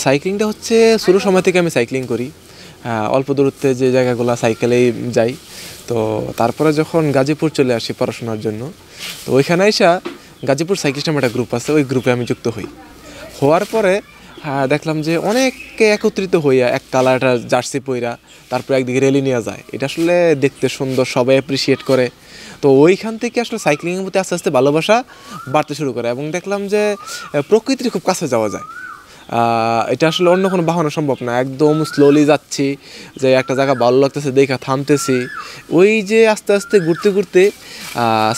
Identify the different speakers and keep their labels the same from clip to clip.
Speaker 1: সাইক্লিংটা হচ্ছে শুরু সময় থেকে আমি সাইক্লিং করি। অল্প দূরত্বে যে জায়গাগুলো সাইকেলেই যাই। তো তারপরে যখন গাজীপুর চলে আসি পড়াশোনার জন্য, তো ওইখানে এসে গাজীপুর সাইক্লিস্ট নামে একটা গ্রুপ আছে, ওই গ্রুপে আমি যুক্ত হওয়ার পরে দেখলাম যে অনেকে একত্রিত হইয়া এক কালারটা জার্সি পইরা তারপরে একদিকে রেলি নিয়ে যায়। এটা আসলে দেখতে সুন্দর, সবাই অ্যাপ্রিসিয়েট করে। তো ওইখান থেকে আসলে সাইক্লিংয়ের প্রতি আস্তে আস্তে ভালোবাসা বাড়তে শুরু করে এবং দেখলাম যে প্রকৃতির খুব কাছে যাওয়া যায়। এটা আসলে অন্য কোনো বাহনে সম্ভব না। একদম স্লোলি যাচ্ছি, যে একটা জায়গা ভালো লাগতেছে দেখা থামতেছি, ওই যে আস্তে আস্তে ঘুরতে ঘুরতে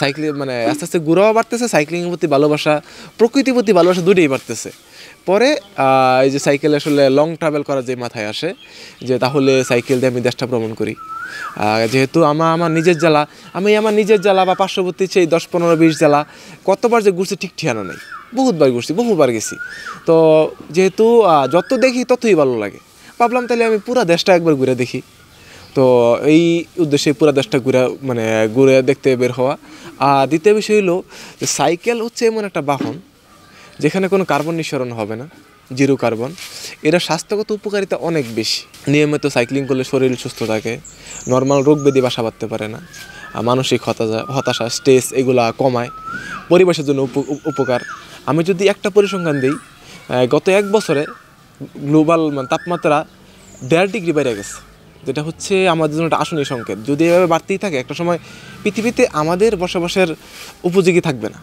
Speaker 1: সাইক্লিং মানে আস্তে আস্তে ঘুরাও বাড়তেছে, সাইক্লিংয়ের প্রতি ভালোবাসা, প্রকৃতির প্রতি ভালোবাসা দুটোই বাড়তেছে। পরে এই যে সাইকেল আসলে লং ট্রাভেল করা যে মাথায় আসে যে তাহলে সাইকেল দিয়ে আমি দেশটা ভ্রমণ করি। যেহেতু আমার নিজের জেলা বা পার্শ্ববর্তী সেই 10-15-20 জেলা কতবার যে ঘুরছি ঠিক ঠিকানা নেই, বহুবার গেছি। তো যেহেতু যত দেখি ততই ভালো লাগে, ভাবলাম তাহলে আমি পুরো দেশটা একবার ঘুরে দেখি। তো এই উদ্দেশ্যে পুরো দেশটা ঘুরে দেখতে বের হওয়া। আর দ্বিতীয় বিষয় হলো যে সাইকেল হচ্ছে এমন একটা বাহন যেখানে কোনো কার্বন নিঃসরণ হবে না, জিরো কার্বন। এরা স্বাস্থ্যগত উপকারিতা অনেক বেশি। নিয়মিত সাইক্লিং করলে শরীর সুস্থ থাকে, নর্মাল রোগ ব্যাধি বাসা বাঁধতে পারে না, মানসিক হতাশা, স্ট্রেস এগুলা কমায়, পরিবেশের জন্য উপকার। আমি যদি একটা পরিসংখ্যান দিই, গত 1 বছরে গ্লোবাল তাপমাত্রা 1.5 ডিগ্রি বেড়ে গেছে, যেটা হচ্ছে আমাদের জন্য একটা আসন্ন সংকেত। যদি এভাবে বাড়তেই থাকে একটা সময় পৃথিবীতে আমাদের বসবাসের উপযোগী থাকবে না।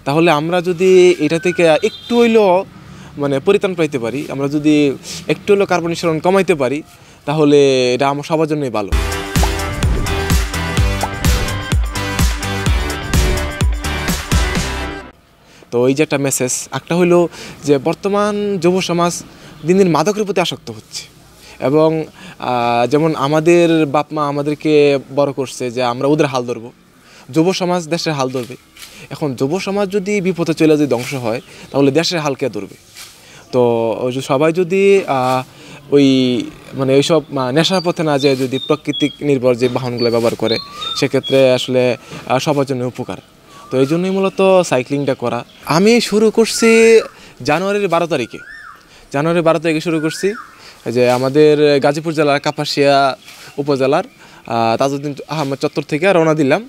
Speaker 1: তাহলে আমরা যদি এটা থেকে একটু হইলেও পরিত্রাণ পাইতে পারি, আমরা যদি একটু হলেও কার্বন নিঃসরণ কমাইতে পারি, তাহলে এটা আমার সবার জন্যই ভালো। তো এই যে একটা মেসেজ, একটা হইলো যে বর্তমান যুব সমাজ দিন দিন মাদকের প্রতি আসক্ত হচ্ছে। এবং যেমন আমাদের বাপ মা আমাদেরকে বড় করছে যে আমরা ওদের হাল ধরবো, যুব সমাজ দেশের হাল ধরবে। এখন যুব সমাজ যদি বিপথে চলে যদি ধ্বংস হয়, তাহলে দেশের হাল কে ধরবে? তো সবাই যদি ওইসব নেশার পথে না যায়, যদি প্রাকৃতিক নির্ভর যে বাহনগুলো ব্যবহার করে, সেক্ষেত্রে আসলে সবার জন্য উপকার। তো এই জন্যই মূলত সাইক্লিংটা করা। আমি শুরু করছি জানুয়ারির 12 তারিখে। শুরু করছি, যে আমাদের গাজীপুর জেলার কাপাসিয়া উপজেলার তাজউদ্দিন আহমেদ চত্বর থেকে রওনা দিলাম।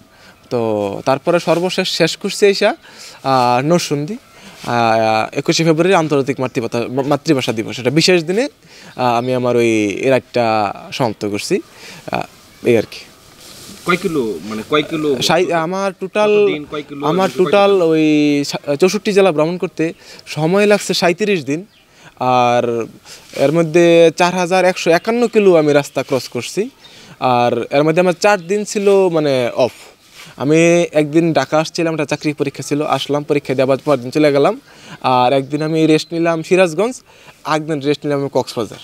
Speaker 1: তো তারপরে সর্বশেষ শেষ করছি এসা নরসিংদী 21শে ফেব্রুয়ারি আন্তর্জাতিক মাতৃভাষা দিবস। এটা বিশেষ দিনে আমি আমার ওই রাইডটা সমাপ্ত করছি, এই আর কি।
Speaker 2: কয় কিলো
Speaker 1: আমার টোটাল ওই 64 জেলা ভ্রমণ করতে সময় লাগছে 37 দিন। আর এর মধ্যে 4151 কিলো আমি রাস্তা ক্রস করছি। আর এর মধ্যে আমার 4 দিন ছিল অফ। আমি একদিন ঢাকা আসছিলাম, একটা চাকরি পরীক্ষা ছিল, আসলাম, পরীক্ষা দেওয়ার পর দিন চলে গেলাম। আর একদিন আমি রেস্ট নিলাম সিরাজগঞ্জ, একদিন রেস্ট নিলাম আমি কক্সবাজার।